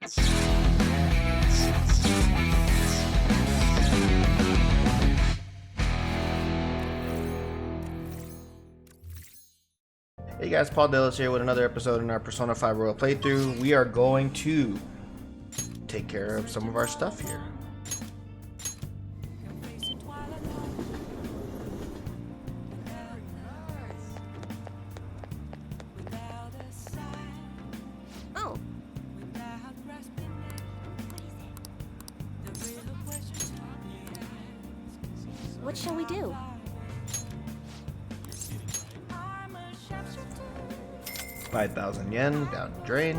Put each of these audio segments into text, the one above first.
Hey guys, Paul Delos here with another episode in our Persona 5 Royal playthrough. We are going to take care of some of our stuff here. Oh. What shall we do? 5,000 yen down the drain.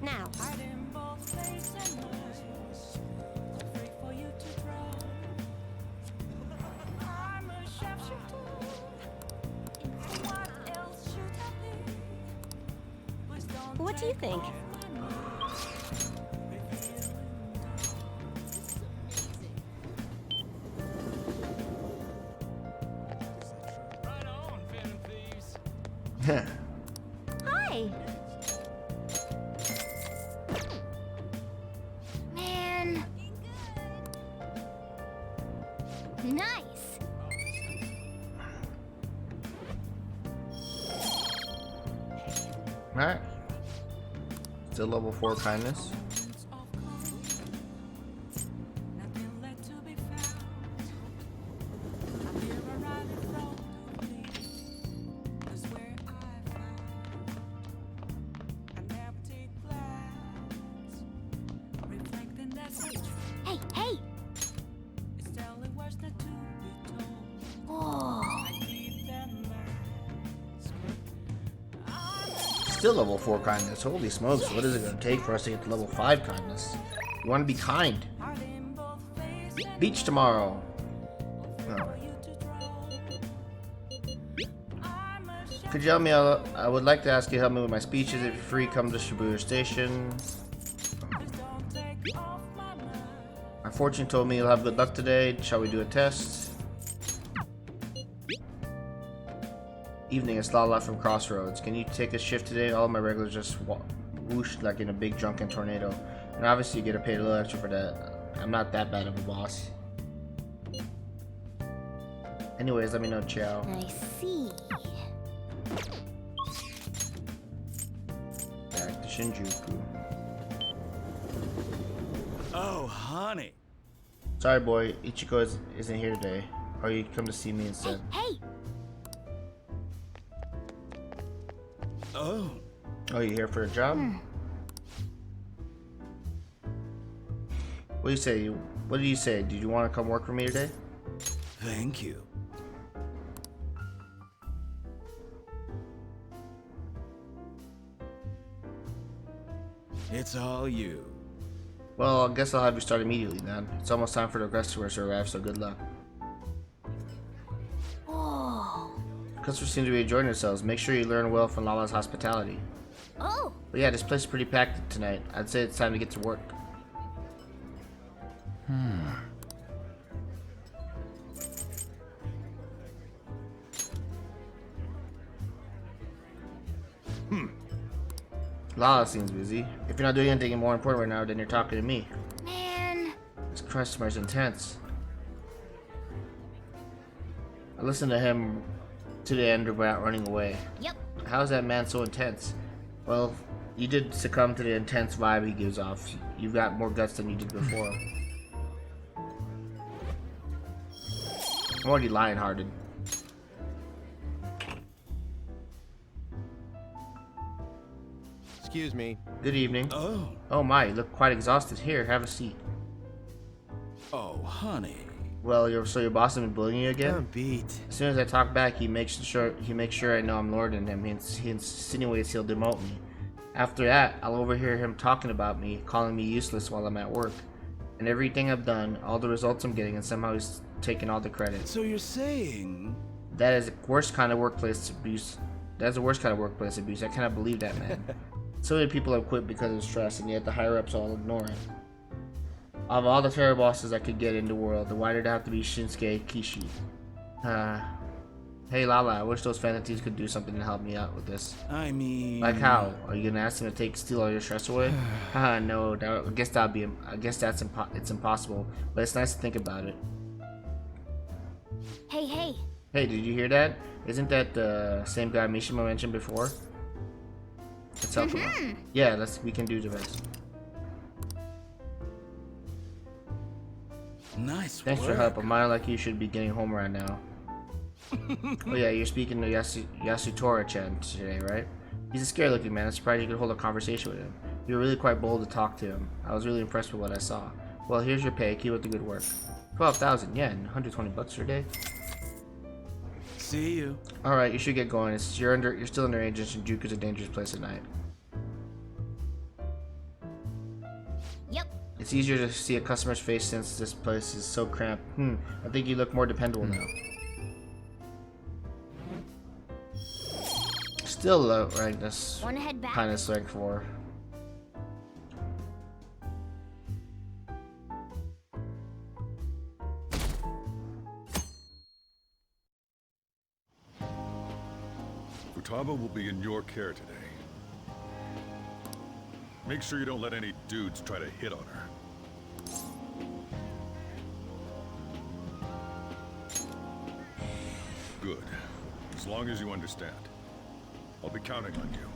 Now. What do you think? Hi. Man. Nice. Alright. Still level 4 kindness. Hey, hey. Oh. Still level 4 kindness. Holy smokes, what is it going to take for us to get to level 5 kindness? You want to be kind. Beach tomorrow. Oh. Could you help me out? I would like to ask you to help me with my speeches. If you're free, come to Shibuya Station. My fortune told me you'll have good luck today. Shall we do a test? Evening, it's Lala from Crossroads. Can you take a shift today? All of my regulars just whooshed like in a big drunken tornado. And obviously you get paid a little extra for that. I'm not that bad of a boss. Anyways, let me know, ciao. I see. Back to Shinjuku. Oh, honey. Sorry, boy. Ichiko isn't here today. Or you come to see me instead. Hey. Oh. Oh, you here for a job? What do you say? What did you say? Did you want to come work for me today? Thank you. It's all you. Well, I guess I'll have you start immediately then. It's almost time for the customers to arrive, so good luck. Oh. Customers seem to be enjoying themselves. Make sure you learn well from Lala's hospitality. Oh. But yeah, this place is pretty packed tonight. I'd say it's time to get to work. Lala seems busy. If you're not doing anything more important right now, then you're talking to me. Man. This customer's intense. I listened to him to the end without running away. Yep. How is that man so intense? Well, you did succumb to the intense vibe he gives off. You've got more guts than you did before. I'm already lion-hearted. Excuse me. Good evening. Oh. Oh my, you look quite exhausted. Here, have a seat. Oh, honey. Well, so your boss has been bullying you again? I'm beat. As soon as I talk back, he makes sure I know I'm lording him. He insinuates he'll demote me. After that, I'll overhear him talking about me, calling me useless while I'm at work. And everything I've done, all the results I'm getting, and somehow he's taking all the credit. So you're saying... That is the worst kind of workplace abuse. That's the worst kind of workplace abuse. I cannot believe that, man. So many people have quit because of stress, and yet the higher-ups all ignore it. Of all the terror bosses I could get in the world, why did it have to be Shinsuke Kishi? Hey Lala, I wish those fantasies could do something to help me out with this. I mean... Like how? Are you gonna ask him to steal all your stress away? Haha, no. I guess it's impossible. But it's nice to think about it. Hey. Hey, did you hear that? Isn't that the same guy Mishima mentioned before? Let's help him out. Yeah, we can do the rest. Nice Thanks for work. help. A miner like you should be getting home right now. Oh yeah, you're speaking to Yasutora-chan today, right? He's a scary looking man. I'm surprised you could hold a conversation with him. You were really quite bold to talk to him. I was really impressed with what I saw. Well, here's your pay. Keep up the good work. 12,000 yen, 120 bucks per day. See you. Alright, you should get going. You're still underage and Shinjuku's a dangerous place at night. Yep. It's easier to see a customer's face since this place is so cramped. I think you look more dependable now. Still low rank this Wanna head back? kind of rank 4. Futaba will be in your care today. Make sure you don't let any dudes try to hit on her. Good. As long as you understand. I'll be counting on you.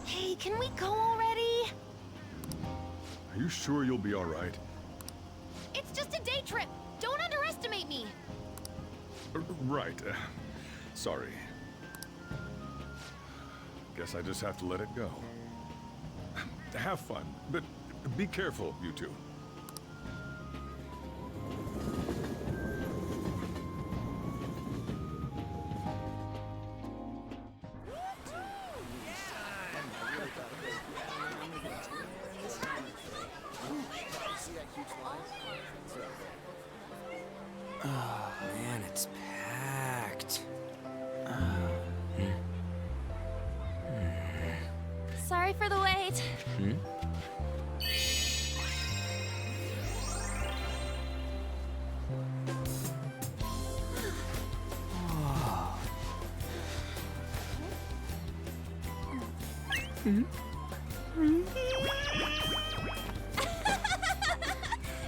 Hey, can we go already? Are you sure you'll be alright? It's just a day trip. Don't underestimate me. Right. Sorry. Guess I just have to let it go. Have fun, but be careful, you two. Oh man, it's packed. Sorry for the wait.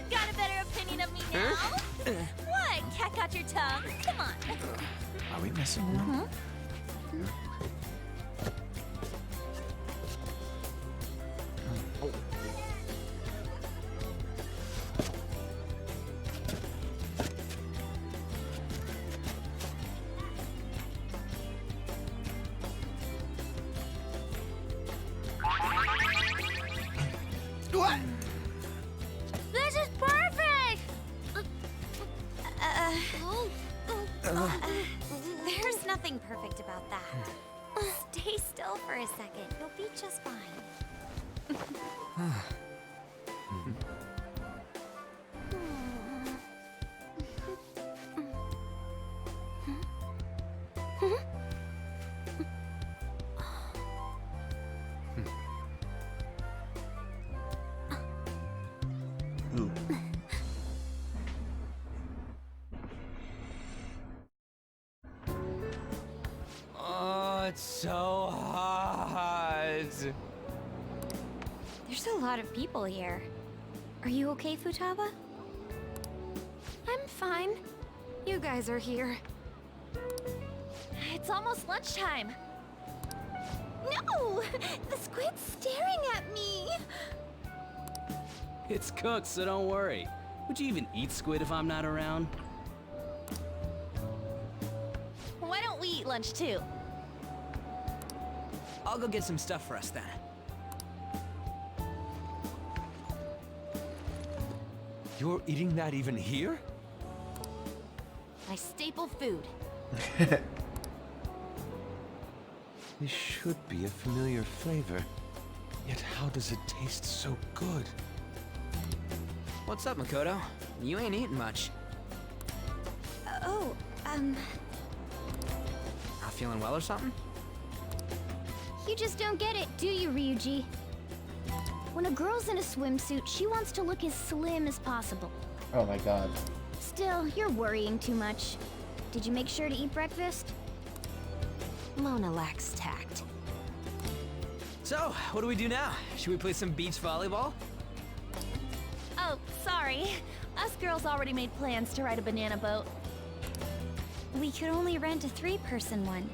Got a better opinion of me now? What? Cat got your tongue? Come on. Are we messing around? What? This is perfect! There's nothing perfect about that. Stay still for a second. You'll be just fine. Ooh. Oh, it's so hot. There's a lot of people here. Are you okay, Futaba? I'm fine. You guys are here. It's almost lunchtime. No! The squid's staring at me! It's cooked, so don't worry. Would you even eat squid if I'm not around? Why don't we eat lunch too? I'll go get some stuff for us then. You're eating that even here? My staple food. This should be a familiar flavor. Yet how does it taste so good? What's up, Makoto? You ain't eating much. Not feeling well or something? You just don't get it, do you, Ryuji? When a girl's in a swimsuit, she wants to look as slim as possible. Oh my god. Still, you're worrying too much. Did you make sure to eat breakfast? Mona lacks tact. So, what do we do now? Should we play some beach volleyball? Oh, sorry. Us girls already made plans to ride a banana boat. We could only rent a 3-person one.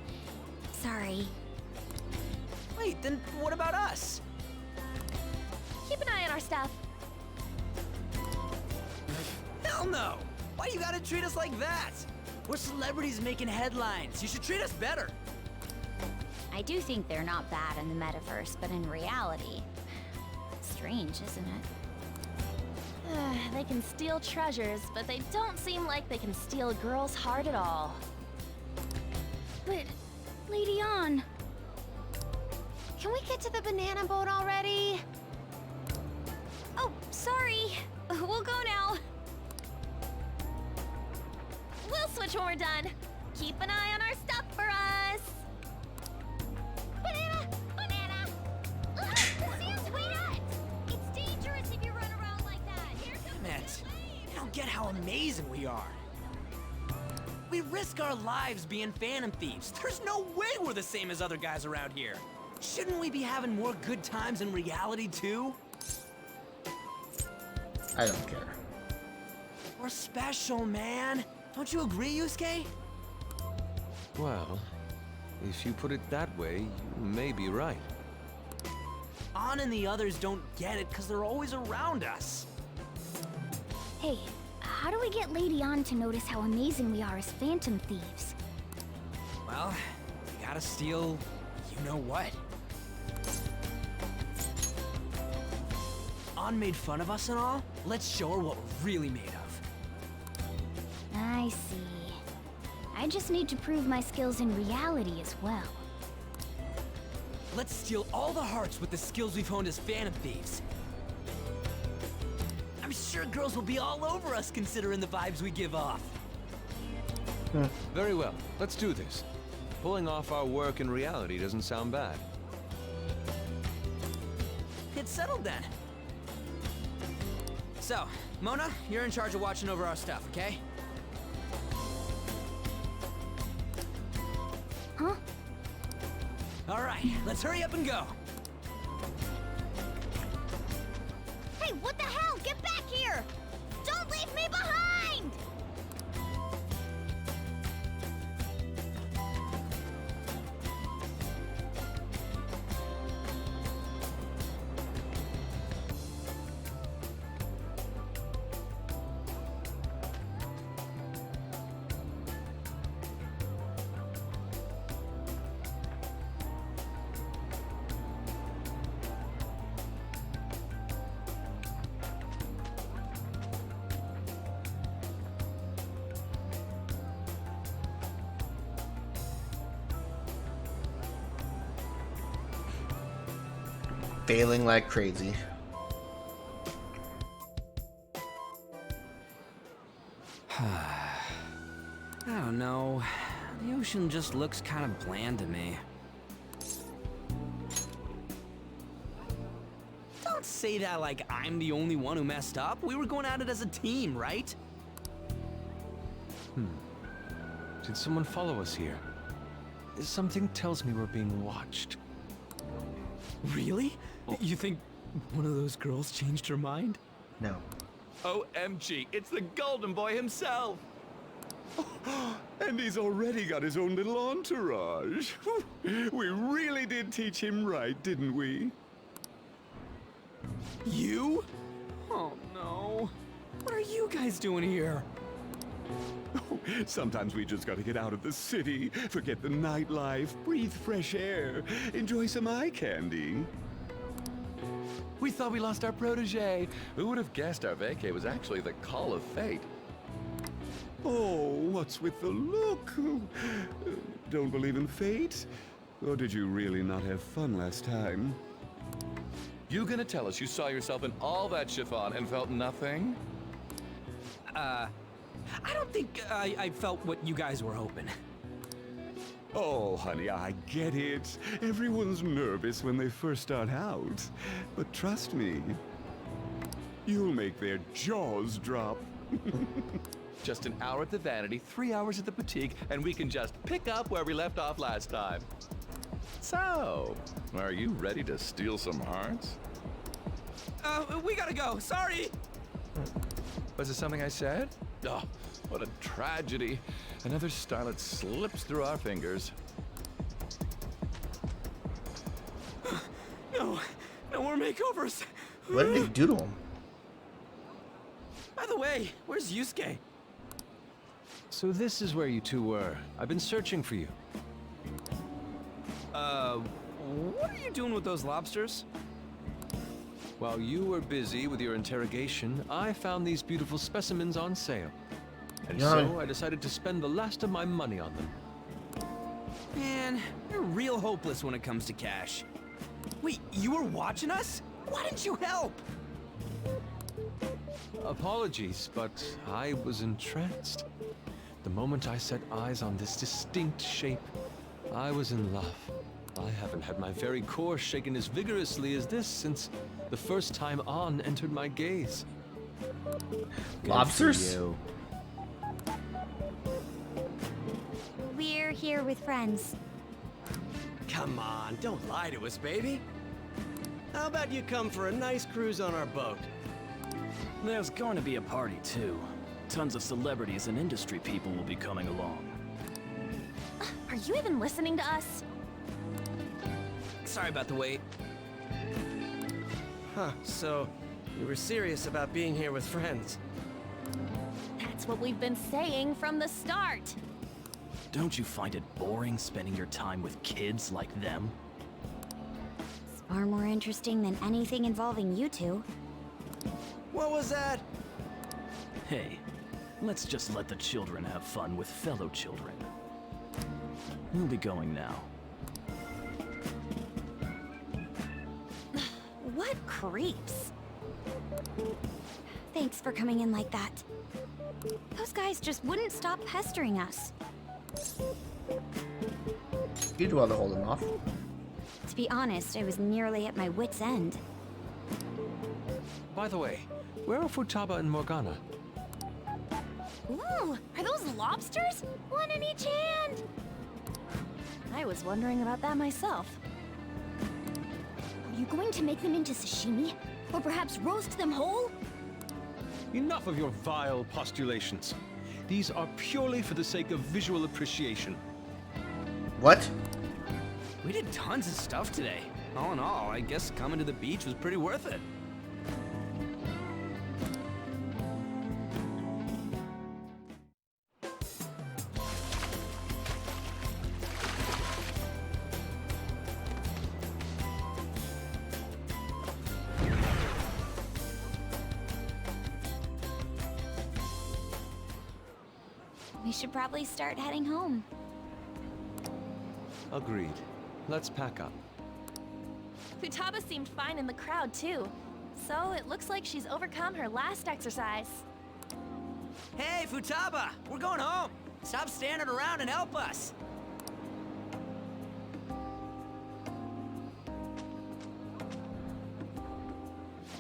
Sorry. Wait, then what about us? Keep an eye on our stuff. Hell no! Why you gotta treat us like that? We're celebrities making headlines. You should treat us better. I do think they're not bad in the metaverse, but in reality... Strange, isn't it? They can steal treasures, but they don't seem like they can steal a girl's heart at all. But... Lady On... Can we get to the banana boat already? Oh, sorry. We'll go now. We'll switch when we're done. Keep an eye on our stuff for us. Banana! Banana! Sam's way nuts! It's dangerous if you run around like that. Here comes Damn it. You don't get how amazing we are. We risk our lives being phantom thieves. There's no way we're the same as other guys around here. Shouldn't we be having more good times in reality too? I don't care. We're special, man. Don't you agree, Yusuke? Well, if you put it that way, you may be right. On and the others don't get it because they're always around us. Hey, how do we get Lady On to notice how amazing we are as phantom thieves? Well, we gotta steal you know what. On made fun of us and all. Let's show her what we're really made of. I see. I just need to prove my skills in reality as well. Let's steal all the hearts with the skills we've honed as phantom thieves. I'm sure girls will be all over us considering the vibes we give off. Very well, let's do this. Pulling off our work in reality doesn't sound bad. It's settled then. So, Mona, you're in charge of watching over our stuff, okay? Huh? All right, let's hurry up and go. Hey, what the hell? Get back here! Don't leave me behind! Failing like crazy. I don't know. The ocean just looks kind of bland to me. Don't say that like I'm the only one who messed up. We were going at it as a team, right? Did someone follow us here? Something tells me we're being watched. Really? You think one of those girls changed her mind? No. OMG, it's the Golden Boy himself! And he's already got his own little entourage. We really did teach him right, didn't we? You? Oh no. What are you guys doing here? Sometimes we just gotta get out of the city, forget the nightlife, breathe fresh air, enjoy some eye candy. We thought we lost our protege. Who would have guessed our vacay was actually the call of fate? Oh, what's with the look? Don't believe in fate? Or did you really not have fun last time? You gonna tell us you saw yourself in all that chiffon and felt nothing? I don't think I felt what you guys were hoping. Oh, honey, I get it. Everyone's nervous when they first start out. But trust me, you'll make their jaws drop. Just an hour at the Vanity, 3 hours at the Boutique, and we can just pick up where we left off last time. So, are you ready to steal some hearts? We gotta go. Sorry. Was it something I said? Oh, what a tragedy. Another starlet slips through our fingers. No more makeovers. What did they do to him? By the way, where's Yusuke? So this is where you two were. I've been searching for you. What are you doing with those lobsters? While you were busy with your interrogation, I found these beautiful specimens on sale. And Yeah. so I decided to spend the last of my money on them. Man, you're real hopeless when it comes to cash. Wait, you were watching us? Why didn't you help? Apologies, but I was entranced. The moment I set eyes on this distinct shape, I was in love. I haven't had my very core shaken as vigorously as this since the first time On entered my gaze. Lobsters? We're here with friends. Come on, don't lie to us, baby. How about you come for a nice cruise on our boat? There's going to be a party, too. Tons of celebrities and industry people will be coming along. Are you even listening to us? Sorry about the wait. Huh, so you were serious about being here with friends. That's what we've been saying from the start. Don't you find it boring spending your time with kids like them? It's far more interesting than anything involving you two. What was that? Hey, let's just let the children have fun with fellow children. We'll be going now. What creeps? Thanks for coming in like that. Those guys just wouldn't stop pestering us. You do all the holding off. To be honest, I was nearly at my wit's end. By the way, where are Futaba and Morgana? Ooh, are those lobsters? One in each hand. I was wondering about that myself. Are you going to make them into sashimi? Or perhaps roast them whole? Enough of your vile postulations. These are purely for the sake of visual appreciation. What? We did tons of stuff today. All in all, I guess coming to the beach was pretty worth it. We should probably start heading home. Agreed. Let's pack up. Futaba seemed fine in the crowd, too. So it looks like she's overcome her last exercise. Hey, Futaba! We're going home! Stop standing around and help us!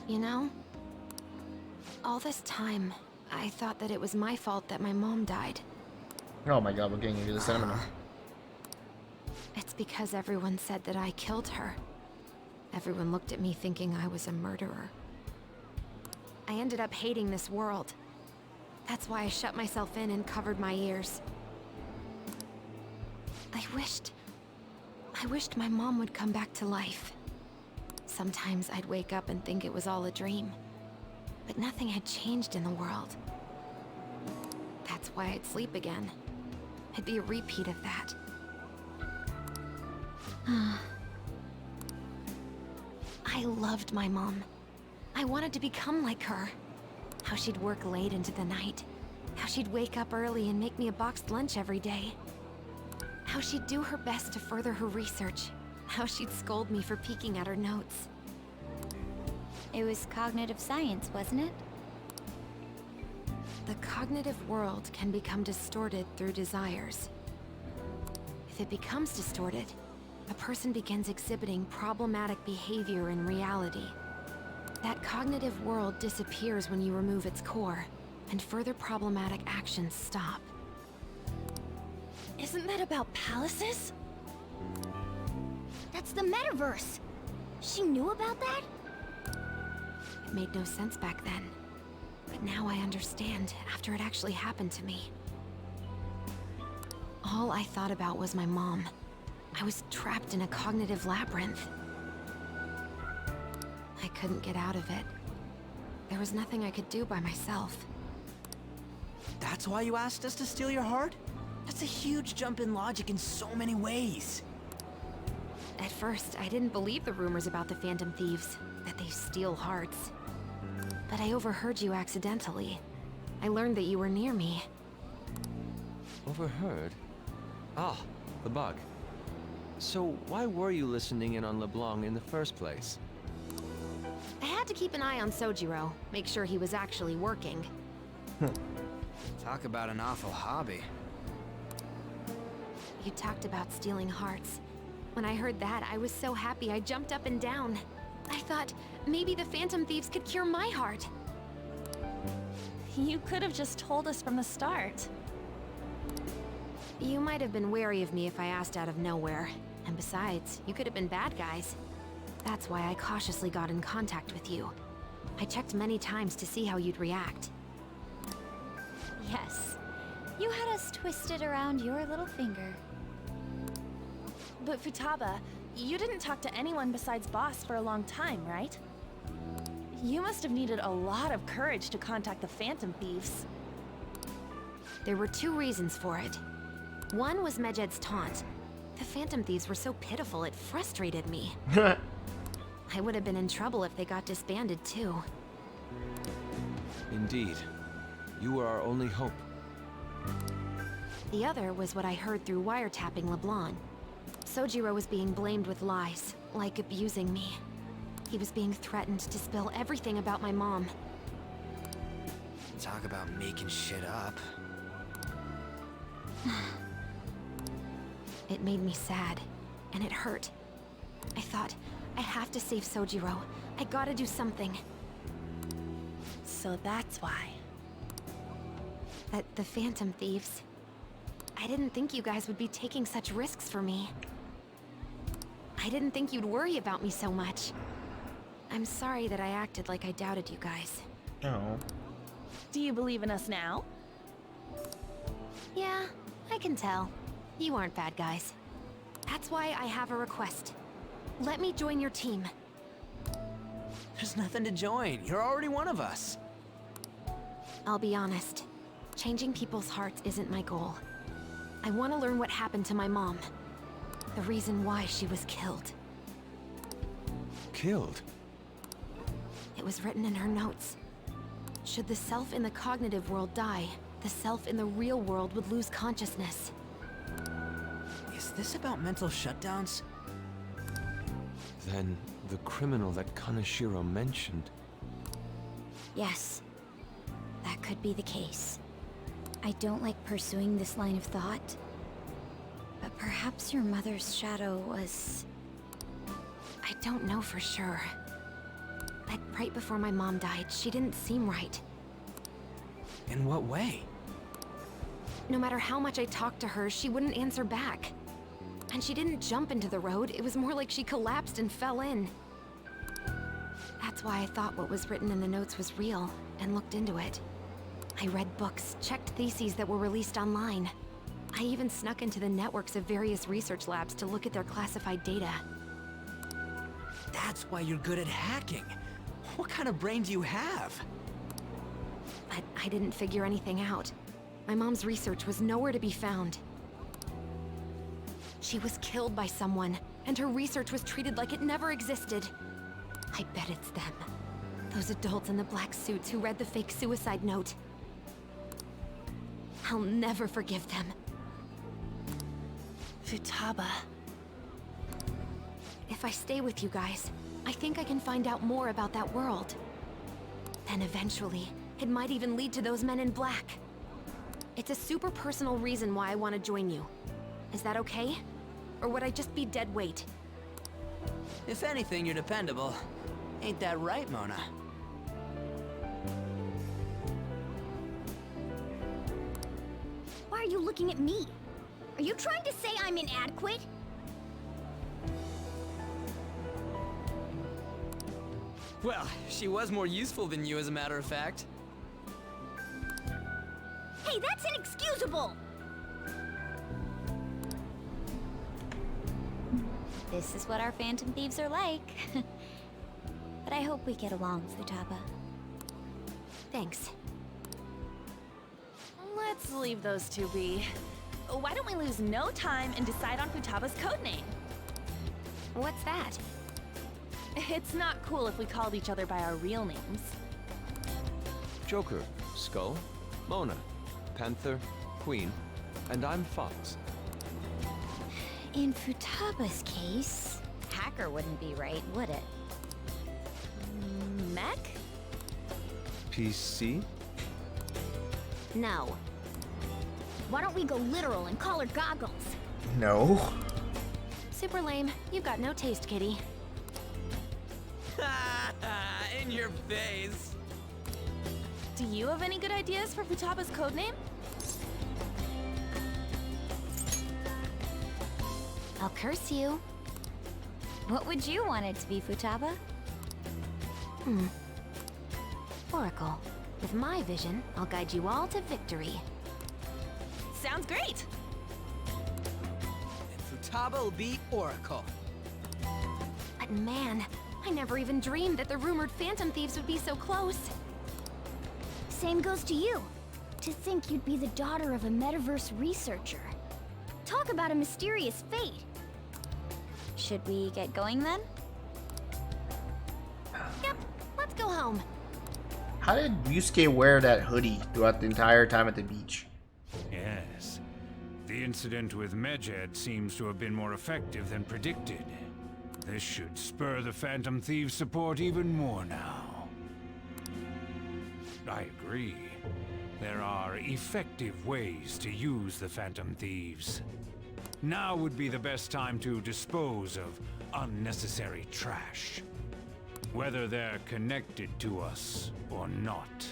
You know, all this time, I thought that it was my fault that my mom died. Oh my god, we're getting into the seminar. It's because everyone said that I killed her. Everyone looked at me thinking I was a murderer. I ended up hating this world. That's why I shut myself in and covered my ears. I wished my mom would come back to life. Sometimes I'd wake up and think it was all a dream. But nothing had changed in the world. That's why I'd sleep again. It'd be a repeat of that. I loved my mom. I wanted to become like her. How she'd work late into the night. How she'd wake up early and make me a boxed lunch every day. How she'd do her best to further her research. How she'd scold me for peeking at her notes. It was cognitive science, wasn't it? The cognitive world can become distorted through desires. If it becomes distorted, a person begins exhibiting problematic behavior in reality. That cognitive world disappears when you remove its core, and further problematic actions stop. Isn't that about palaces? That's the metaverse. She knew about that? It made no sense back then. But now I understand after it actually happened to me. All I thought about was my mom. I was trapped in a cognitive labyrinth. I couldn't get out of it. There was nothing I could do by myself. That's why you asked us to steal your heart? That's a huge jump in logic in so many ways. At first, I didn't believe the rumors about the Phantom Thieves, that they steal hearts. But I overheard you accidentally. I learned that you were near me. Overheard? Ah, the bug. So why were you listening in on LeBlanc in the first place? I had to keep an eye on Sojiro, make sure he was actually working. Talk about an awful hobby. You talked about stealing hearts. When I heard that, I was so happy I jumped up and down. I thought, maybe the Phantom Thieves could cure my heart. You could have just told us from the start. You might have been wary of me if I asked out of nowhere. And besides, you could have been bad guys. That's why I cautiously got in contact with you. I checked many times to see how you'd react. Yes. You had us twisted around your little finger. But Futaba, you didn't talk to anyone besides Boss for a long time, right? You must have needed a lot of courage to contact the Phantom Thieves. There were two reasons for it. One was Medjed's taunt. The Phantom Thieves were so pitiful it frustrated me. I would have been in trouble if they got disbanded too. Indeed. You were our only hope. The other was what I heard through wiretapping LeBlanc. Sojiro was being blamed with lies, like abusing me. He was being threatened to spill everything about my mom. Talk about making shit up. It made me sad, and it hurt. I thought, I have to save Sojiro. I gotta do something. So that's why. That the Phantom Thieves. I didn't think you guys would be taking such risks for me. I didn't think you'd worry about me so much. I'm sorry that I acted like I doubted you guys. Oh. Do you believe in us now? Yeah, I can tell. You aren't bad guys. That's why I have a request. Let me join your team. There's nothing to join. You're already one of us. I'll be honest. Changing people's hearts isn't my goal. I want to learn what happened to my mom. The reason why she was killed. Killed? It was written in her notes. Should the self in the cognitive world die, the self in the real world would lose consciousness. Is this about mental shutdowns? Then the criminal that Kaneshiro mentioned. Yes. That could be the case. I don't like pursuing this line of thought. But perhaps your mother's shadow was... I don't know for sure. But right before my mom died, she didn't seem right. In what way? No matter how much I talked to her, she wouldn't answer back. And she didn't jump into the road, it was more like she collapsed and fell in. That's why I thought what was written in the notes was real, and looked into it. I read books, checked theses that were released online. I even snuck into the networks of various research labs to look at their classified data. That's why you're good at hacking. What kind of brain do you have? But I didn't figure anything out. My mom's research was nowhere to be found. She was killed by someone, and her research was treated like it never existed. I bet it's them. Those adults in the black suits who read the fake suicide note. I'll never forgive them. Futaba. If I stay with you guys, I think I can find out more about that world. Then eventually, it might even lead to those men in black. It's a super personal reason why I want to join you. Is that okay? Or would I just be dead weight? If anything, you're dependable. Ain't that right, Mona? are you looking at me? Are you trying to say I'm inadequate? Well, she was more useful than you, as a matter of fact. Hey, that's inexcusable! This is what our Phantom Thieves are like. But I hope we get along, Futaba. Thanks. Let's leave those two be. Why don't we lose no time and decide on Futaba's codename? What's that? It's not cool if we called each other by our real names. Joker, Skull, Mona, Panther, Queen, and I'm Fox. In Futaba's case, hacker wouldn't be right, would it? Mech? PC? No. Why don't we go literal and call her Goggles? No. Super lame. You've got no taste, kitty. In your face. Do you have any good ideas for Futaba's codename? I'll curse you. What would you want it to be, Futaba? Oracle. With my vision, I'll guide you all to victory. Sounds great! And Futaba will be Oracle. But man, I never even dreamed that the rumored Phantom Thieves would be so close. Same goes to you. To think you'd be the daughter of a metaverse researcher. Talk about a mysterious fate. Should we get going then? Yep, let's go home. How did Yusuke wear that hoodie throughout the entire time at the beach? Yes. The incident with Medjed seems to have been more effective than predicted. This should spur the Phantom Thieves' support even more now. I agree. There are effective ways to use the Phantom Thieves. Now would be the best time to dispose of unnecessary trash. Whether they're connected to us or not.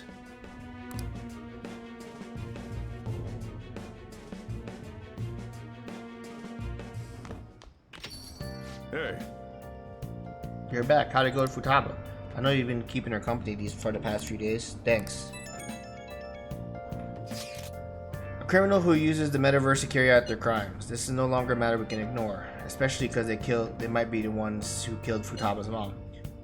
Hey. You're back. How'd it go to Futaba? I know you've been keeping her company for the past few days. Thanks. A criminal who uses the metaverse to carry out their crimes. This is no longer a matter we can ignore, especially because they might be the ones who killed Futaba's mom.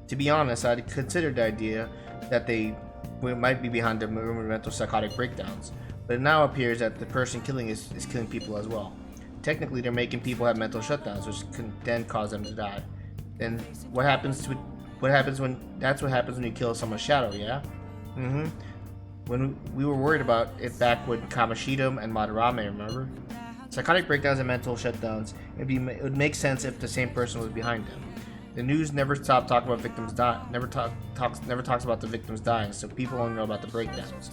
To be honest, I'd considered the idea that they might be behind the mental psychotic breakdowns, but it now appears that the person killing is killing people as well. Technically, they're making people have mental shutdowns, which can then cause them to die. Then what happens when you kill someone's shadow? Yeah. When we were worried about it back with Kamoshida and Madarame, remember? Psychotic breakdowns and mental shutdowns. It would make sense if the same person was behind them. The news never stopped talking about victims dying. Never talks about the victims dying, so people only know about the breakdowns.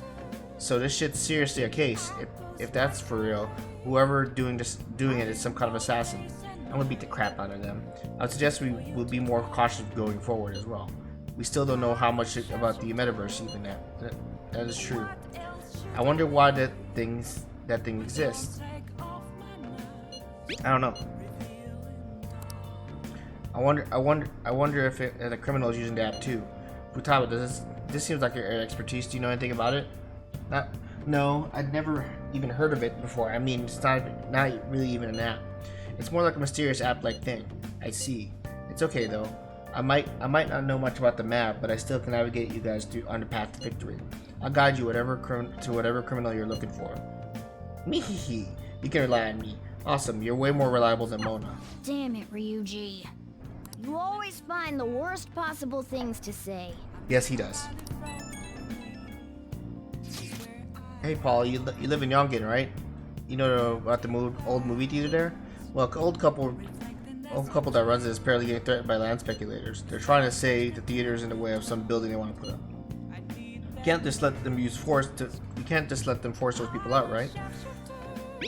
So this shit's seriously a case. If that's for real, whoever doing it is some kind of assassin. I'm gonna beat the crap out of them. I would suggest we will be more cautious going forward as well. We still don't know how much about the metaverse even yet. That is true. I wonder why that thing exists. I don't know. I wonder if the criminal is using the app too. Futaba, this seems like your expertise. Do you know anything about it? No, I'd never even heard of it before. I mean, it's not really even an app. It's more like a mysterious app-like thing. I see. It's okay though. I might not know much about the map, but I still can navigate you guys on the path to victory. I'll guide you to whatever criminal you're looking for. Mihihi, you can rely on me. Awesome, you're way more reliable than Mona. Damn it, Ryuji. You always find the worst possible things to say. Yes, he does. Hey, Paul, you live in Yongen, right? You know about the old movie theater there? Well, old couple that runs it is apparently getting threatened by land speculators. They're trying to say the theater is in the way of some building they want to put up. You can't just let them force those people out, right?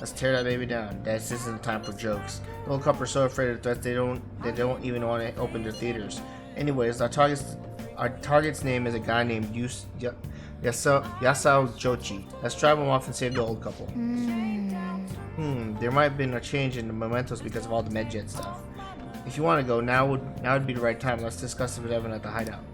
Let's tear that baby down. This isn't time for jokes. The old couple are so afraid of threats they don't even want to open their theaters. Anyways, our target's name is a guy named Yasao Jochi. Let's drive him off and save the old couple. There might have been a change in the mementos because of all the medjet stuff. If you want to go, now would be the right time. Let's discuss it with Evan at the hideout.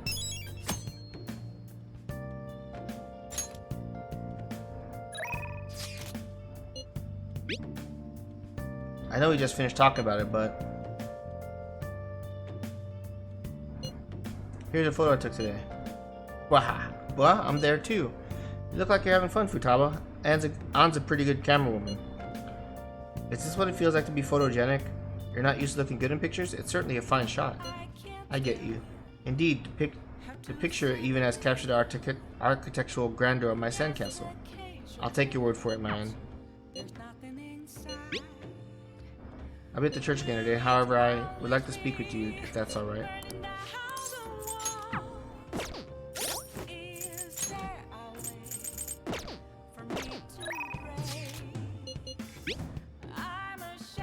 I know we just finished talking about it, but here's a photo I took today. Waha! Well, I'm there too. You look like you're having fun, Futaba. An's a pretty good camera woman. Is this what it feels like to be photogenic? You're not used to looking good in pictures? It's certainly a fine shot. I get you. Indeed, the picture even has captured the architectural grandeur of my sandcastle. I'll take your word for it, man. I'll be at the church again today. However, I would like to speak with you, if that's alright.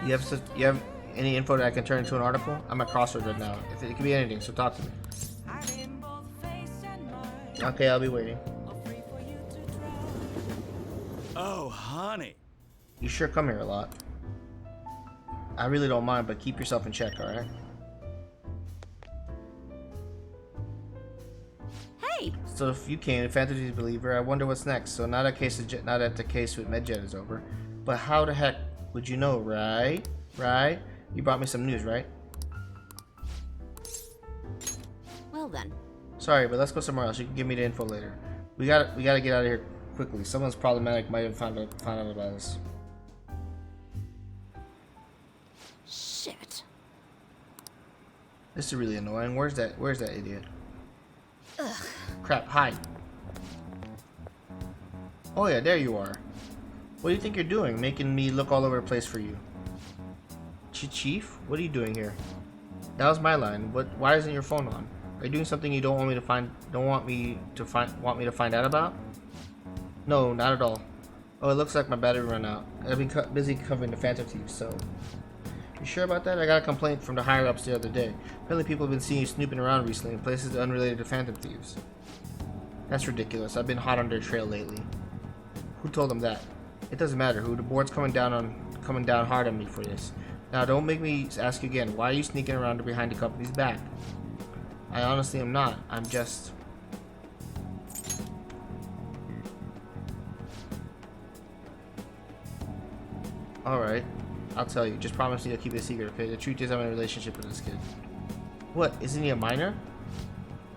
You have any info that I can turn into an article? I'm at crossroads right now. It can be anything, so talk to me. Okay, I'll be waiting. Oh, honey. You sure come here a lot. I really don't mind, but keep yourself in check, alright? Hey! So if you came, a fantasy believer, I wonder what's next. So now that the case with Medjet is over. But how the heck would you know, right? Right? You brought me some news, right? Well then. Sorry, but let's go somewhere else. You can give me the info later. We gotta get out of here quickly. Someone's problematic might have found out about us. Shit. This is really annoying. Where's that idiot? Ugh. Crap, hide. Oh yeah, there you are. What do you think you're doing? Making me look all over the place for you. Chief? What are you doing here? That was my line. Why isn't your phone on? Are you doing something you don't want me to find out about? No, not at all. Oh, it looks like my battery ran out. I've been busy covering the Phantom Thieves, so... You sure about that? I got a complaint from the higher-ups the other day. Apparently people have been seeing you snooping around recently in places unrelated to Phantom Thieves. That's ridiculous. I've been hot on their trail lately. Who told them that? It doesn't matter who. The board's coming down hard on me for this. Now don't make me ask you again. Why are you sneaking around behind the company's back? I honestly am not. I'm just... Alright. I'll tell you. Just promise me you'll keep it a secret, okay? The truth is I'm in a relationship with this kid. What? Isn't he a minor?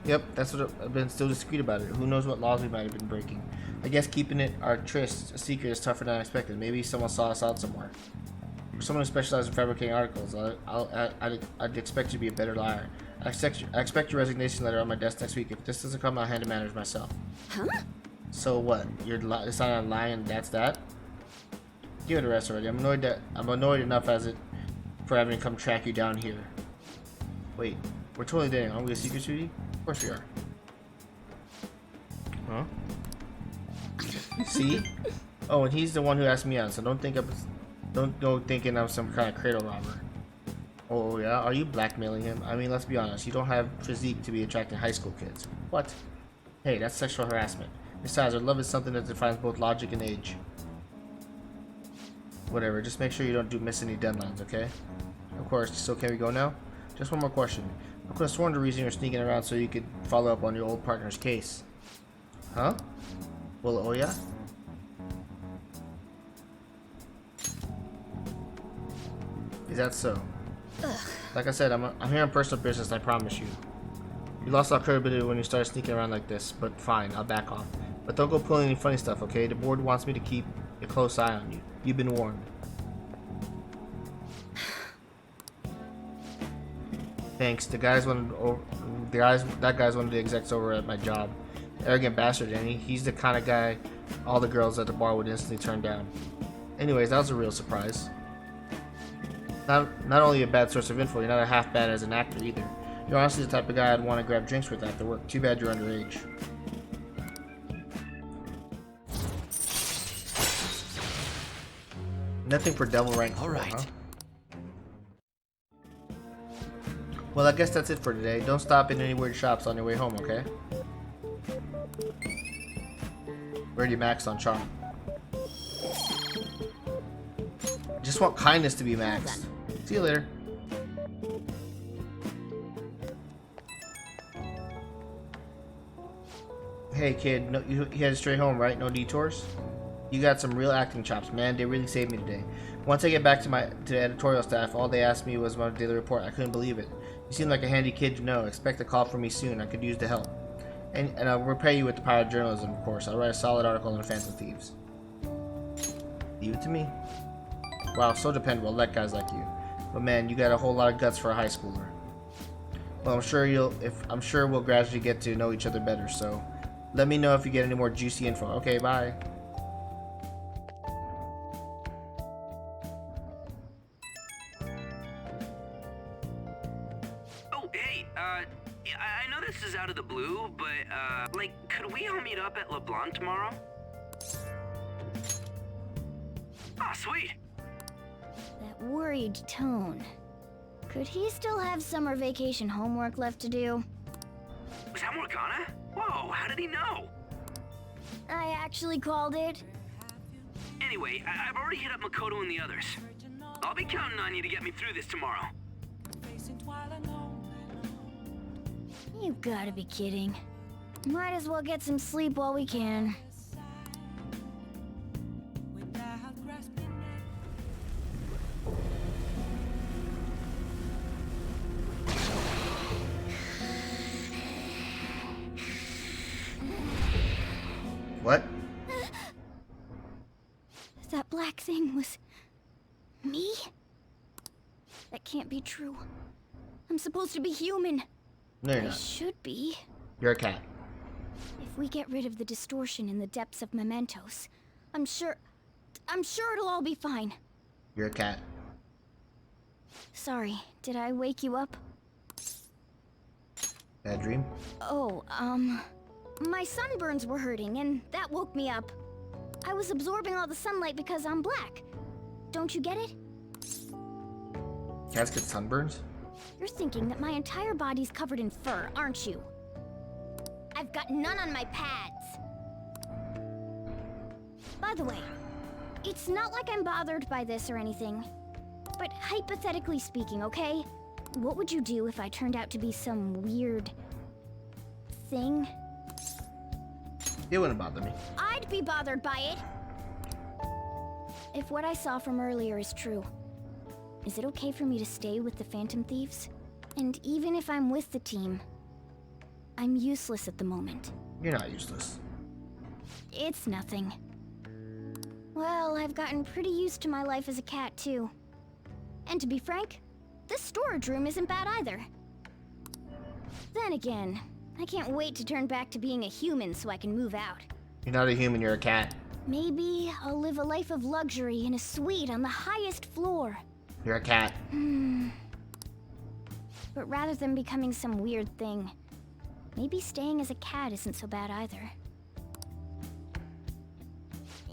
Yep, that's what I've been still discreet about it. Who knows what laws we might have been breaking. I guess keeping it our tryst a secret is tougher than I expected. Maybe someone saw us out somewhere. For someone who specializes in fabricating articles, I'd expect you to be a better liar. I expect your resignation letter on my desk next week. If this doesn't come, I'll hand it manage myself. Huh? So what? It's not a lie and that's that? Give it a rest already. I'm annoyed enough for having to come track you down here. Wait, we're totally dating. Aren't we a secret, sweetie? Of course we are. Huh? See? Oh, and he's the one who asked me out, so don't go thinking I'm some kind of cradle robber. Oh yeah? Are you blackmailing him? I mean, let's be honest. You don't have physique to be attracting high school kids. What? Hey, that's sexual harassment. Besides, our love is something that defines both logic and age. Whatever, just make sure you don't miss any deadlines, okay? Of course, so can we go now? Just one more question. I could have sworn the reason you're sneaking around so you could follow up on your old partner's case. Huh? Well, oh yeah? Is that so? Ugh. Like I said, I'm here on personal business, I promise you. You lost all credibility when you started sneaking around like this, but fine, I'll back off. But don't go pulling any funny stuff, okay? The board wants me to keep a close eye on you. You've been warned. Thanks. That guy's one of the execs over at my job. Arrogant bastard, and he's the kind of guy all the girls at the bar would instantly turn down. Anyways, that was a real surprise. Not only a bad source of info, you're not a half bad as an actor either. You're honestly the type of guy I'd want to grab drinks with after work. Too bad you're underage. Nothing for devil rank. All right. Huh? Well, I guess that's it for today. Don't stop in any weird shops on your way home, okay? Already maxed on charm. Just want kindness to be maxed. See you later. Hey kid, no, you headed straight home, right? No detours? You got some real acting chops, man. They really saved me today. Once I get back to the editorial staff, all they asked me was my daily report. I couldn't believe it. You seem like a handy kid to know. Expect a call from me soon. I could use the help. And I'll repay you with the power of journalism, of course. I'll write a solid article on the Phantom Thieves. Leave it to me. Wow, so dependable. I like guys like you. But man, you got a whole lot of guts for a high schooler. Well, I'm sure we'll gradually get to know each other better. So, let me know if you get any more juicy info. Okay, bye. Oh, hey, I know this is out of the blue, but, like, could we all meet up at LeBlanc tomorrow? Ah, sweet. That worried tone. Could he still have summer vacation homework left to do? Was that Morgana? Whoa, how did he know? I actually called it. Anyway, I've already hit up Makoto and the others. I'll be counting on you to get me through this tomorrow. You gotta be kidding. Might as well get some sleep while we can. What? That black thing was... me? That can't be true. I'm supposed to be human. No, you're I not. should be. You're a cat. If we get rid of the distortion in the depths of mementos, I'm sure it'll all be fine. You're a cat. Sorry, did I wake you up? Bad dream? Oh, my sunburns were hurting, and that woke me up. I was absorbing all the sunlight because I'm black. Don't you get it? Cats get sunburns? You're thinking that my entire body's covered in fur, aren't you? I've got none on my pads. By the way, it's not like I'm bothered by this or anything. But hypothetically speaking, okay? What would you do if I turned out to be some weird... thing? It wouldn't bother me. I'd be bothered by it! If what I saw from earlier is true, is it okay for me to stay with the Phantom Thieves? And even if I'm with the team, I'm useless at the moment. You're not useless. It's nothing. Well, I've gotten pretty used to my life as a cat, too. And to be frank, this storage room isn't bad either. Then again, I can't wait to turn back to being a human so I can move out. You're not a human, you're a cat. Maybe I'll live a life of luxury in a suite on the highest floor. You're a cat. But rather than becoming some weird thing, maybe staying as a cat isn't so bad either.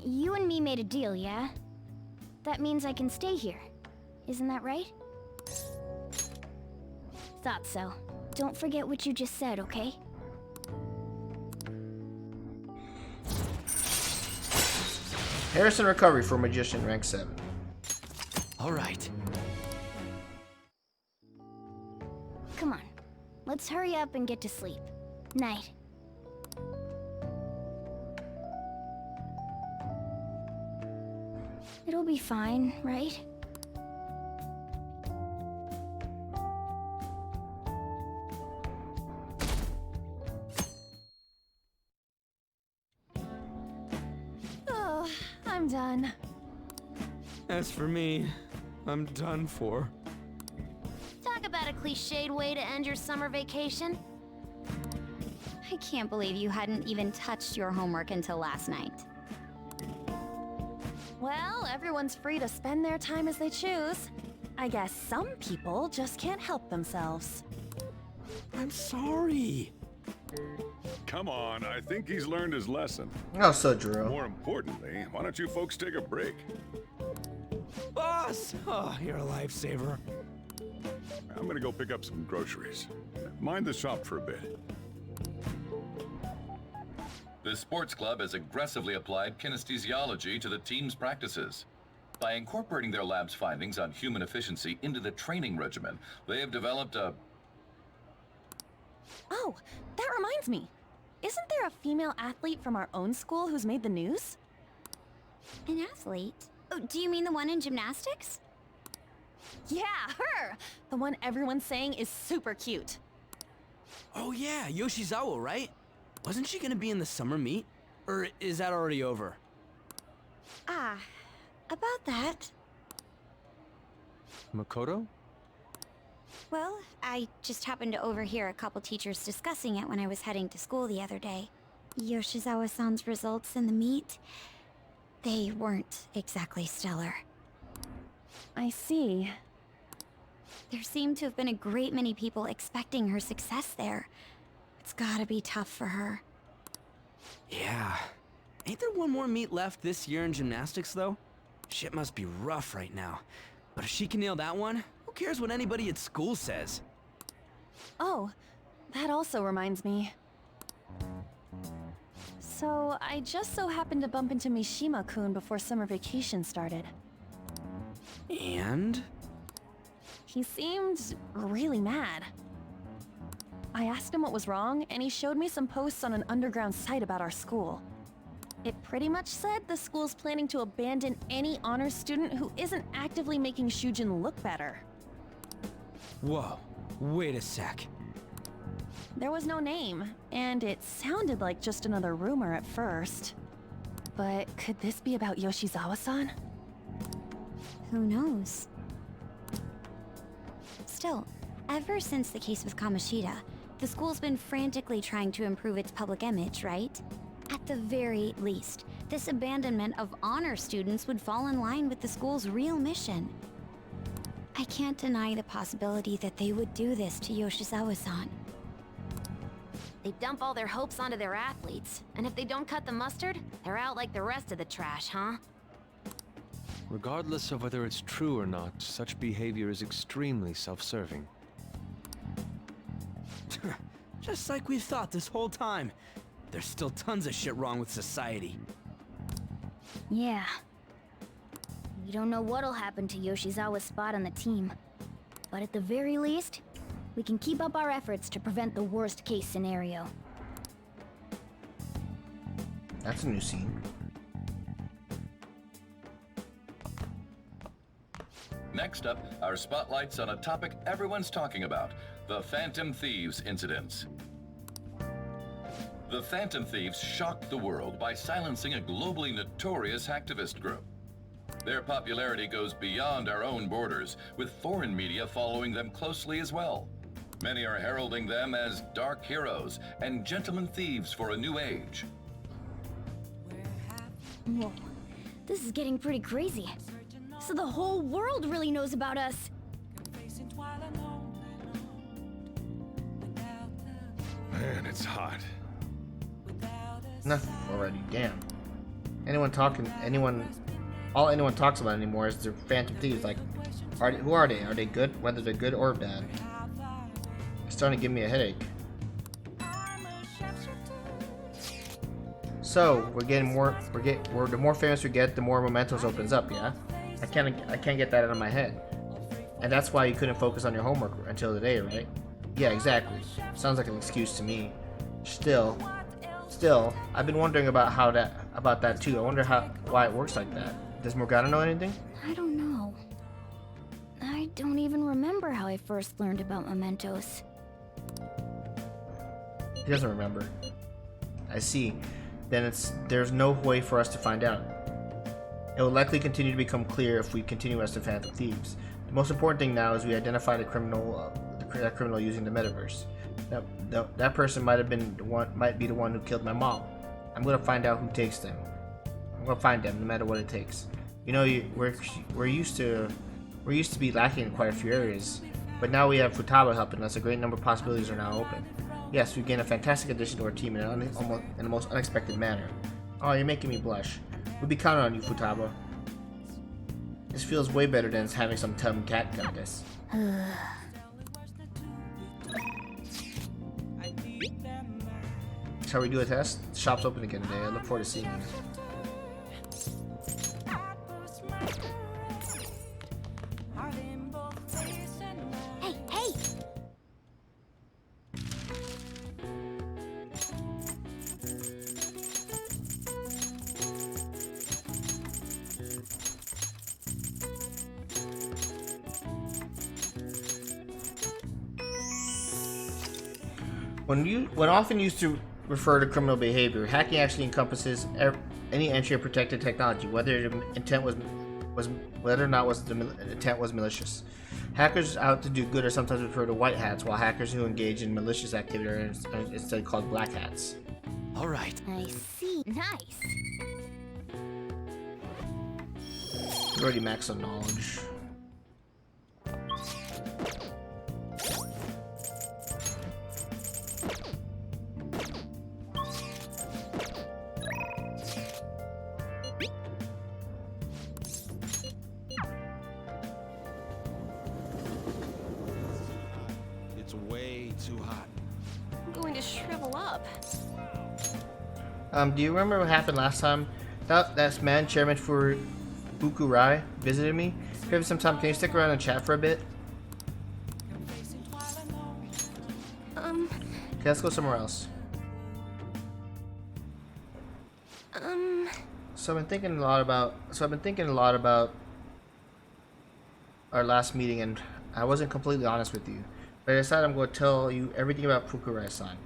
You and me made a deal, yeah? That means I can stay here. Isn't that right? Thought so. Don't forget what you just said, okay? Harrison recovery for magician rank 7. All right. Come on. Let's hurry up and get to sleep. Night. It'll be fine, right? Oh, I'm done. As for me, I'm done for. Talk about a cliched way to end your summer vacation. I can't believe you hadn't even touched your homework until last night. Well, everyone's free to spend their time as they choose. I guess some people just can't help themselves. I'm sorry. Come on, I think he's learned his lesson. Oh, so Drew. More importantly, why don't you folks take a break? Boss! Oh, you're a lifesaver. I'm gonna go pick up some groceries. Mind the shop for a bit. The sports club has aggressively applied kinesthesiology to the team's practices. By incorporating their lab's findings on human efficiency into the training regimen, they have developed a... Oh, that reminds me. Isn't there a female athlete from our own school who's made the news? An athlete? Oh, do you mean the one in gymnastics? Yeah, her! The one everyone's saying is super cute. Oh yeah, Yoshizawa, right? Wasn't she gonna be in the summer meet? Or is that already over? Ah, about that. Makoto? Well, I just happened to overhear a couple teachers discussing it when I was heading to school the other day. Yoshizawa-san's results in the meet, they weren't exactly stellar. I see. There seemed to have been a great many people expecting her success there. It's gotta be tough for her. Yeah. Ain't there one more meet left this year in gymnastics, though? Shit must be rough right now. But if she can nail that one, who cares what anybody at school says? Oh, that also reminds me. So, I just so happened to bump into Mishima-kun before summer vacation started. And? He seemed really mad. I asked him what was wrong, and he showed me some posts on an underground site about our school. It pretty much said the school's planning to abandon any honors student who isn't actively making Shujin look better. Whoa, wait a sec. There was no name, and it sounded like just another rumor at first. But could this be about Yoshizawa-san? Who knows? Still, ever since the case with Kamoshida, the school's been frantically trying to improve its public image, right? At the very least, this abandonment of honor students would fall in line with the school's real mission. I can't deny the possibility that they would do this to Yoshizawa-san. They dump all their hopes onto their athletes, and if they don't cut the mustard, they're out like the rest of the trash, huh? Regardless of whether it's true or not, such behavior is extremely self-serving. Just like we've thought this whole time. There's still tons of shit wrong with society. Yeah. We don't know what'll happen to Yoshizawa's spot on the team. But at the very least, we can keep up our efforts to prevent the worst case scenario. That's a new scene. Next up, our spotlight's on a topic everyone's talking about, the Phantom Thieves incidents. The Phantom Thieves shocked the world by silencing a globally notorious hacktivist group. Their popularity goes beyond our own borders, with foreign media following them closely as well. Many are heralding them as dark heroes and gentlemen thieves for a new age. Whoa. This is getting pretty crazy. So the whole world really knows about us. Man, it's hot. Nothing already, damn. All anyone talks about anymore is the Phantom Thieves. Like, who are they? Are they good? Whether they're good or bad. It's starting to give me a headache. So we're getting more. The more famous we get, the more mementos opens up. Yeah, I can't get that out of my head. And that's why you couldn't focus on your homework until today, right? Yeah, exactly. Sounds like an excuse to me. Still, I've been wondering about that too. I wonder why it works like that. Does Morgana know anything? I don't know. I don't even remember how I first learned about mementos. He doesn't remember. I see. Then there's no way for us to find out. It will likely continue to become clear if we continue as the Phantom Thieves. The most important thing now is we identify the criminal using the metaverse. That person might be the one who killed my mom. I'm gonna find out who takes them. I'm gonna find them no matter what it takes. You know, we're used to be lacking in quite a few areas, but now we have Futaba helping us. A great number of possibilities are now open. Yes, we've gained a fantastic addition to our team in the most unexpected manner. Oh, you're making me blush. We'll be counting on you, Futaba. This feels way better than having some dumb cat done this. Shall we do a test? The shop's open again today. I look forward to seeing you. Hey, hey! When often used to refer to criminal behavior, hacking actually encompasses any entry of protected technology, whether the intent was whether or not the intent was malicious. Hackers out to do good are sometimes referred to white hats, while hackers who engage in malicious activity are instead called black hats. All right. I see. Nice. You already maxed on knowledge. It's way too hot. I'm going to shrivel up. Do you remember what happened last time? That man, Chairman Fukurai, visited me. If you have some time, can you stick around and chat for a bit? Okay, let's go somewhere else. So I've been thinking a lot about our last meeting, and I wasn't completely honest with you. But I decided I'm going to tell you everything about Fukurai-san,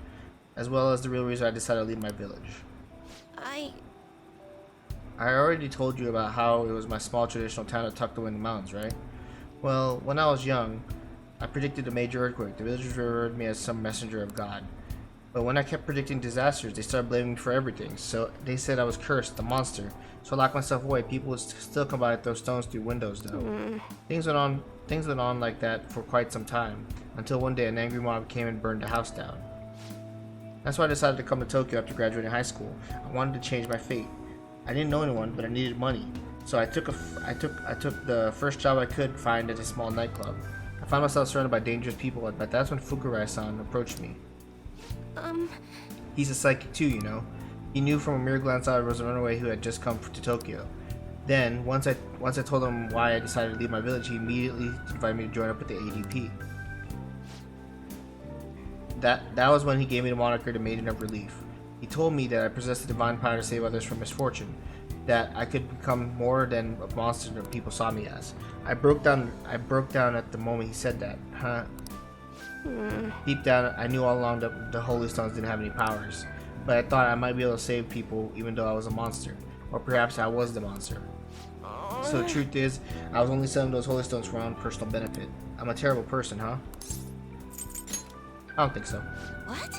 as well as the real reason I decided to leave my village. I already told you about how it was my small traditional town tucked away in the mountains, right? Well, when I was young, I predicted a major earthquake. The villagers referred me as some messenger of God. But when I kept predicting disasters, they started blaming me for everything. So they said I was cursed, a monster. So I locked myself away. People would still come by and throw stones through windows, though. Things went on like that for quite some time, until one day an angry mob came and burned the house down. That's why I decided to come to Tokyo after graduating high school. I wanted to change my fate. I didn't know anyone, but I needed money. So I took the first job I could find at a small nightclub. I found myself surrounded by dangerous people, but that's when Fukurai-san approached me. He's a psychic too, you know. He knew from a mere glance I was a runaway who had just come to Tokyo. Then, once I told him why I decided to leave my village, he immediately invited me to join up with the ADP. That was when he gave me the moniker the Maiden of Relief. He told me that I possessed the divine power to save others from misfortune, that I could become more than a monster that people saw me as. I broke down at the moment he said that. Deep down, I knew all along that the Holy Stones didn't have any powers, but I thought I might be able to save people even though I was a monster. Or perhaps I was the monster. So the truth is, I was only selling those Holy Stones for my own personal benefit. I'm a terrible person, huh? I don't think so. What?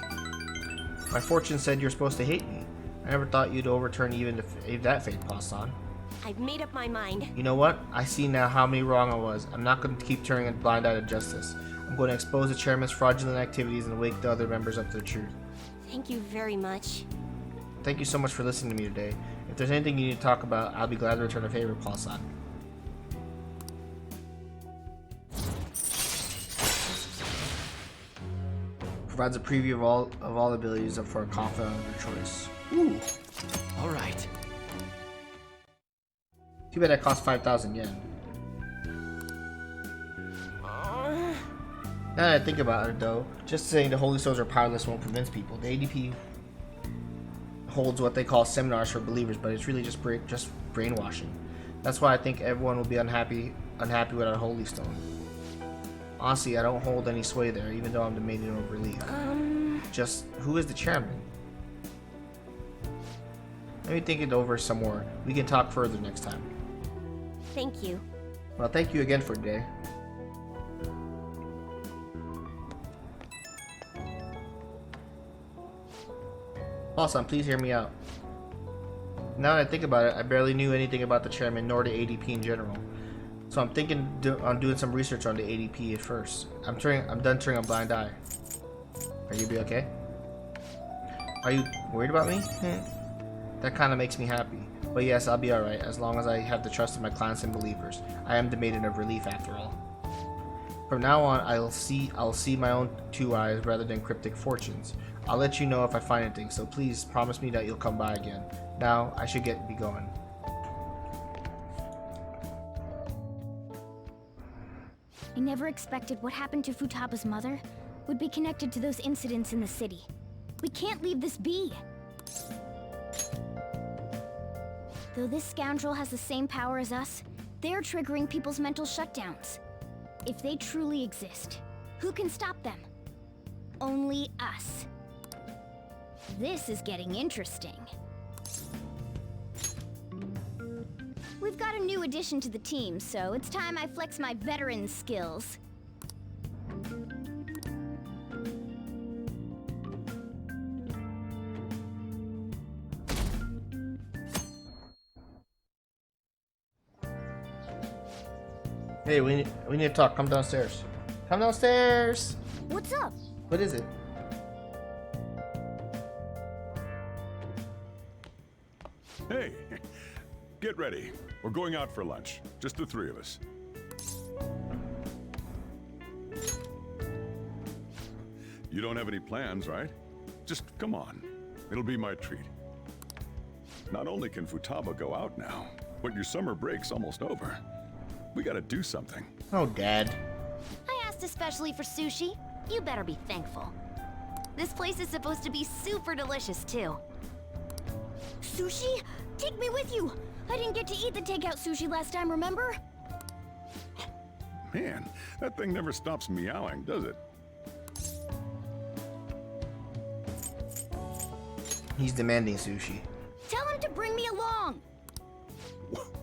My fortune said you're supposed to hate me. I never thought you'd overturn even that fate, Pasan. I've made up my mind. You know what? I see now how many wrong I was. I'm not going to keep turning a blind eye to justice. I'm going to expose the chairman's fraudulent activities and wake the other members up to the truth. Thank you very much. Thank you so much for listening to me today. If there's anything you need to talk about, I'll be glad to return a favor, Paul-san. Provides a preview of all abilities for a confidant of your choice. Ooh. All right. Too bad that cost 5,000 yen. Now that I think about it, though, just saying the Holy Stones are powerless won't convince people. The ADP holds what they call seminars for believers, but it's really just brainwashing. That's why I think everyone will be unhappy without a Holy Stone. Honestly, I don't hold any sway there, even though I'm the Maiden of Relief. Just, who is the chairman? Let me think it over some more. We can talk further next time. Thank you. Well, thank you again for today. Also, please hear me out. Now that I think about it, I barely knew anything about the chairman nor the ADP in general. So I'm thinking on doing some research on the ADP at first. I'm done turning a blind eye. Are you be okay? Are you worried about me? That kind of makes me happy. But yes, I'll be alright as long as I have the trust of my clients and believers. I am the Maiden of Relief after all. From now on, I'll see my own two eyes rather than cryptic fortunes. I'll let you know if I find anything, so please promise me that you'll come by again. Now, I should be going. I never expected what happened to Futaba's mother would be connected to those incidents in the city. We can't leave this be. Though this scoundrel has the same power as us, they're triggering people's mental shutdowns. If they truly exist, who can stop them? Only us. This is getting interesting. We've got a new addition to the team, so it's time I flex my veteran skills. Hey, we need to talk. Come downstairs. Come downstairs. What's up? What is it? Hey, get ready. We're going out for lunch. Just the three of us. You don't have any plans, right? Just come on. It'll be my treat. Not only can Futaba go out now, but your summer break's almost over. We gotta do something. Oh, Dad. I asked especially for sushi. You better be thankful. This place is supposed to be super delicious, too. Sushi? Take me with you! I didn't get to eat the takeout sushi last time, remember? Man, that thing never stops meowing, does it? He's demanding sushi. Tell him to bring me along!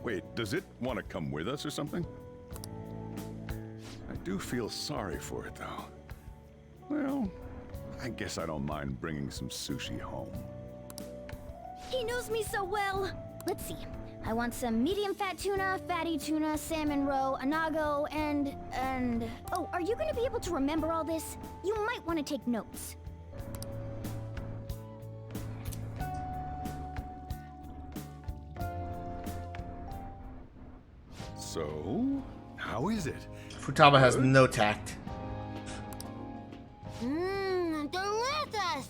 Wait, does it want to come with us or something? I do feel sorry for it, though. Well, I guess I don't mind bringing some sushi home. He knows me so well! Let's see. I want some medium fat tuna, fatty tuna, salmon roe, anago, and... Oh, are you gonna be able to remember all this? You might want to take notes. So, how is it? Futaba has no tact. Delicious!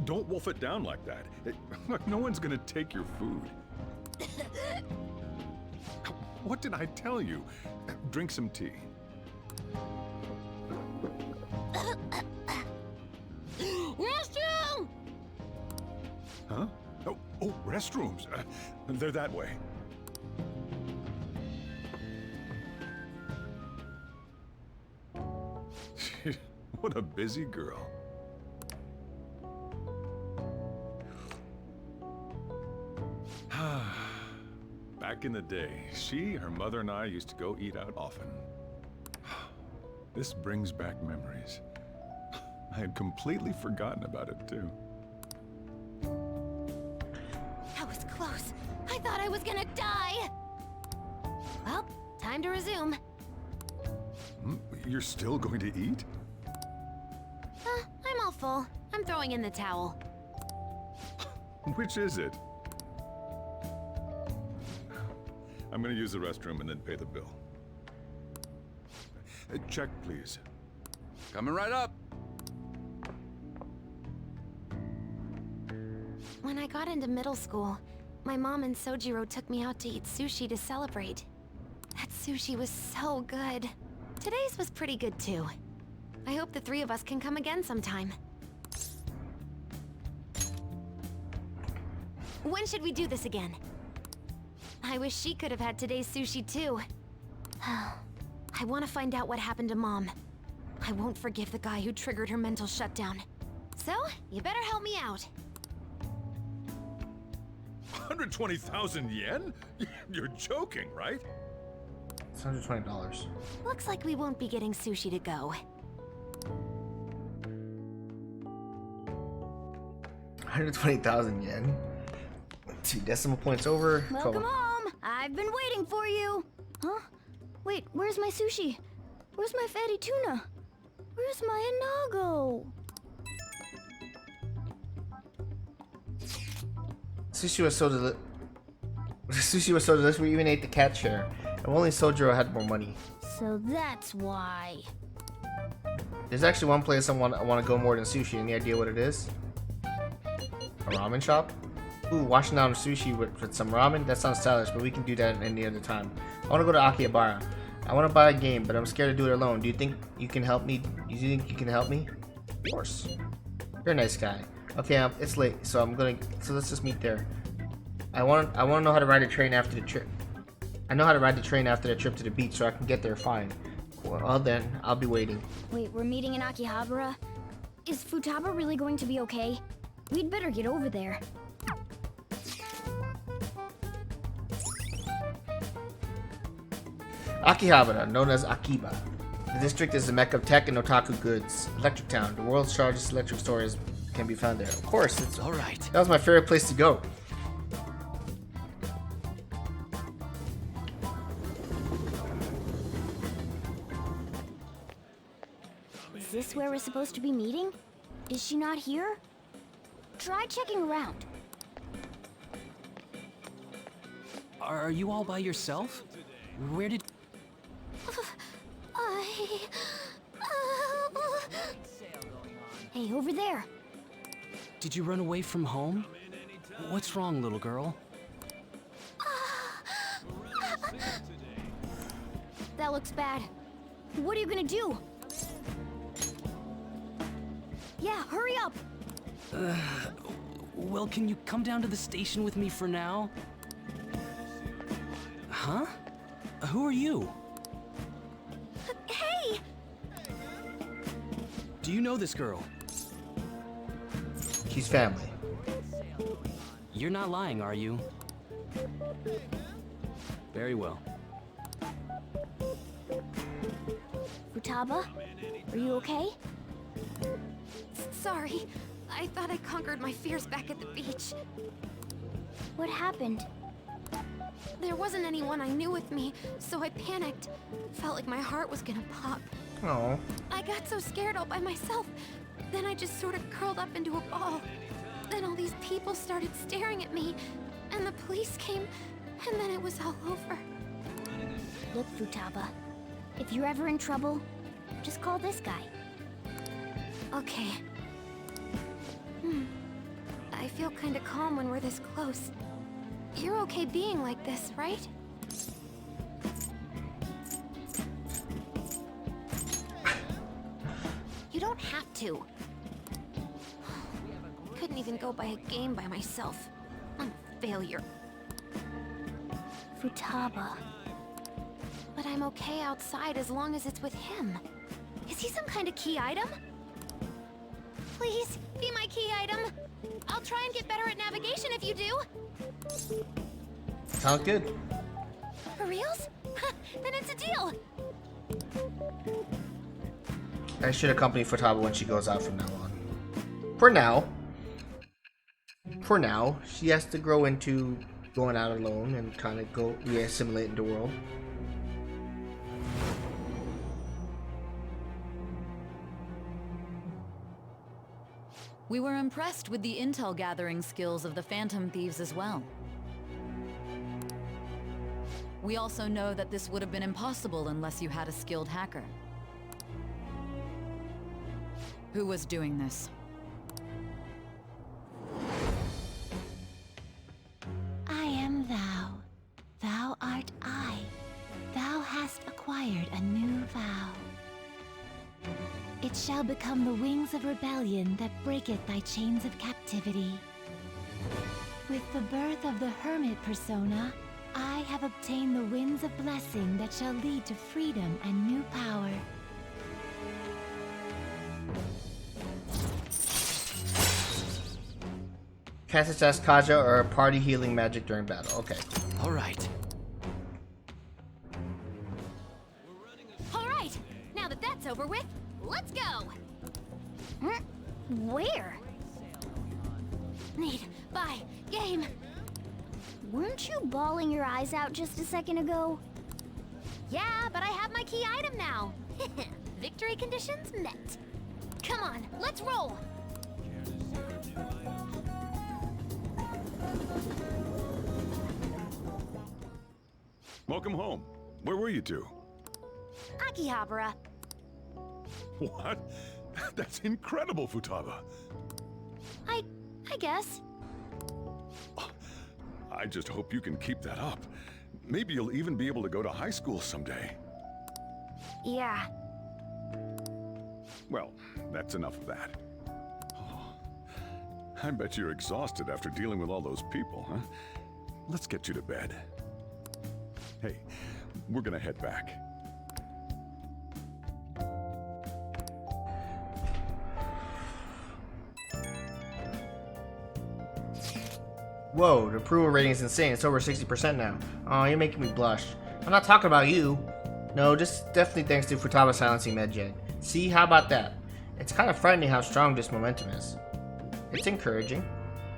Don't wolf it down like that. Look, no one's gonna take your food. What did I tell you? Drink some tea. Restroom! Huh? Oh, restrooms. They're that way. What a busy girl. Back in the day, she, her mother, and I used to go eat out often. This brings back memories. I had completely forgotten about it, too. That was close. I thought I was gonna die. Well, time to resume. You're still going to eat? I'm all full. I'm throwing in the towel. Which is it? I'm gonna use the restroom and then pay the bill. Check, please. Coming right up. When I got into middle school, my mom and Sojiro took me out to eat sushi to celebrate. That sushi was so good. Today's was pretty good too. I hope the three of us can come again sometime. When should we do this again? I wish she could have had today's sushi too. I want to find out what happened to Mom. I won't forgive the guy who triggered her mental shutdown. So, you better help me out. 120,000 yen? You're joking, right? It's $120. Looks like we won't be getting sushi to go. 120,000 yen. 2 decimal points over. Welcome home! I've been waiting for you! Huh? Wait, where's my sushi? Where's my fatty tuna? Where's my anago? Sushi was so delicious. We even ate the cat share. And only Sojiro had more money. So that's why. There's actually one place I want to go more than sushi. Any idea what it is? A ramen shop? Ooh, washing down sushi with some ramen? That sounds stylish, but we can do that any other time. I want to go to Akihabara. I want to buy a game, but I'm scared to do it alone. Do you think you can help me? Do you think you can help me? Of course. You're a nice guy. Okay, it's late, so let's just meet there. I want to know how to ride a train after the trip. I know how to ride the train after the trip to the beach, so I can get there fine. Well then, I'll be waiting. Wait, we're meeting in Akihabara? Is Futaba really going to be okay? We'd better get over there. Akihabara, known as Akiba. The district is the mecca of tech and otaku goods. Electric Town, the world's largest electric store, can be found there. Of course, it's all right. That was my favorite place to go. Is this where we're supposed to be meeting? Is she not here? Try checking around. Are you all by yourself? Where did... Hey, over there. Did you run away from home? What's wrong, little girl? That looks bad. What are you gonna do? Yeah, hurry up! Well, can you come down to the station with me for now? Huh? Who are you? Hey! Do you know this girl? She's family. You're not lying, are you? Very well. Futaba? Are you okay? Sorry. I thought I conquered my fears back at the beach. What happened? There wasn't anyone I knew with me, so I panicked. Felt like my heart was gonna pop. Oh. I got so scared all by myself. Then I just sort of curled up into a ball. Then all these people started staring at me, and the police came, and then it was all over. Look, Futaba. If you're ever in trouble, just call this guy. Okay. I feel kinda calm when we're this close. You're okay being like this, right? You don't have to. Couldn't even go by a game by myself. I'm a failure. Futaba. But I'm okay outside as long as it's with him. Is he some kind of key item? Please, be my key item. I'll try and get better at navigation if you do. Sounds good. For reals? Then it's a deal. I should accompany Futaba when she goes out from now on. For now, she has to grow into going out alone and kind of go re-assimilate into the world. We were impressed with the intel gathering skills of the Phantom Thieves as well. We also know that this would have been impossible unless you had a skilled hacker. Who was doing this? I am thou. Thou art I. Thou hast acquired a new vow. It shall become the wings of rebellion that breaketh thy chains of captivity. With the birth of the hermit persona, I have obtained the winds of blessing that shall lead to freedom and new power. Cast its as Kaja or party healing magic during battle. Okay. Alright. Alright, now that that's over with, let's go! Where? Need, buy, game. Weren't you bawling your eyes out just a second ago? Yeah, but I have my key item now. Victory conditions met. Come on, let's roll! Welcome home. Where were you two? Akihabara. What? That's incredible, Futaba. I guess. I just hope you can keep that up. Maybe you'll even be able to go to high school someday. Yeah. Well, that's enough of that. Oh, I bet you're exhausted after dealing with all those people, huh? Let's get you to bed. Hey, we're gonna head back. Whoa, the approval rating is insane. It's over 60% now. Oh, you're making me blush. I'm not talking about you. No, just definitely thanks to Futaba silencing MedGen. See, how about that? It's kind of frightening how strong this momentum is. It's encouraging,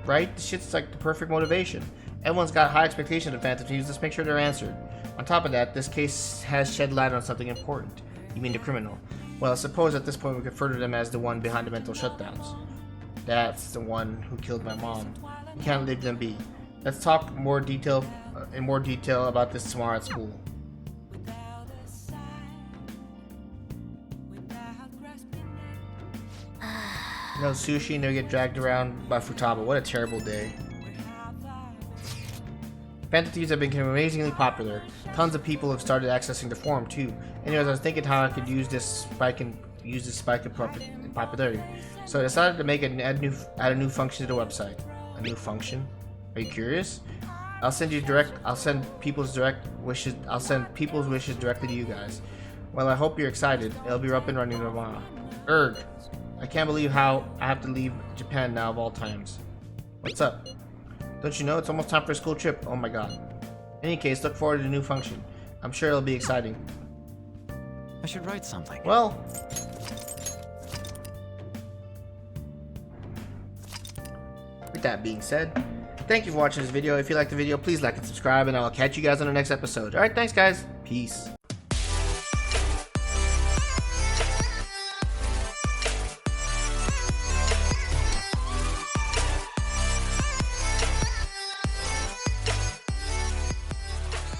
right? This shit's like the perfect motivation. Everyone's got high expectations of Phantom Thieves. Let's make sure they're answered. On top of that, this case has shed light on something important. You mean the criminal? Well, I suppose at this point we could further them as the one behind the mental shutdowns. That's the one who killed my mom. You can't leave them be. Let's talk in more detail about this tomorrow at school. No sushi, no get dragged around by Futaba. What a terrible day. Phantom Thieves have become amazingly popular. Tons of people have started accessing the forum too. Anyways, I was thinking how I could use this spike in popularity. So I decided to make add a new function to the website. A new function? Are you curious? I'll send people's wishes directly to you guys. Well, I hope you're excited. It'll be up and running tomorrow. Erg. I can't believe how I have to leave Japan now of all times. What's up? Don't you know it's almost time for a school trip? Oh my god. In any case, look forward to the new function. I'm sure it'll be exciting. I should write something. Well, with that being said, thank you for watching this video. If you liked the video, please like and subscribe, and I'll catch you guys on the next episode. Alright, thanks guys. Peace.